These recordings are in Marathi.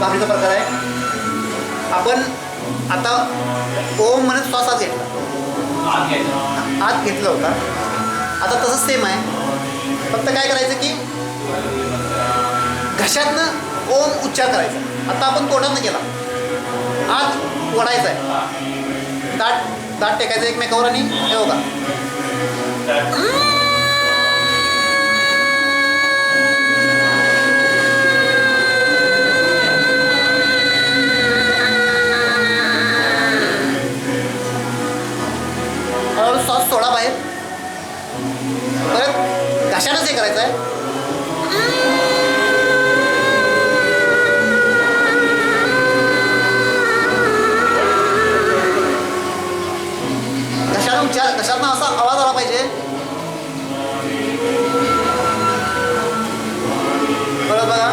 भाकरीचा प्रकार आहे. आपण आता ओम म्हणत श्वासात घेतला, आत घेतला होता. आता तसंच सेम आहे, फक्त काय करायचं की घशातनं ओम उच्चार करायचा. आता आपण तोंडातनं केला, आत ओढायचा आहे, दाट टेकायचं एकमेकावर आणि हे बघा श्वास सोडा बाहेर, परत घशानंच हे करायचं आहे. घशातनं असा आवाज आला पाहिजे. परत बघा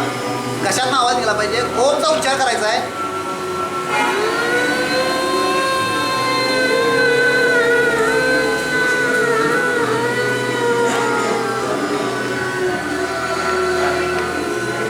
घशातनं आवाज गेला पाहिजे. ओमचा उच्चार करायचा आहे.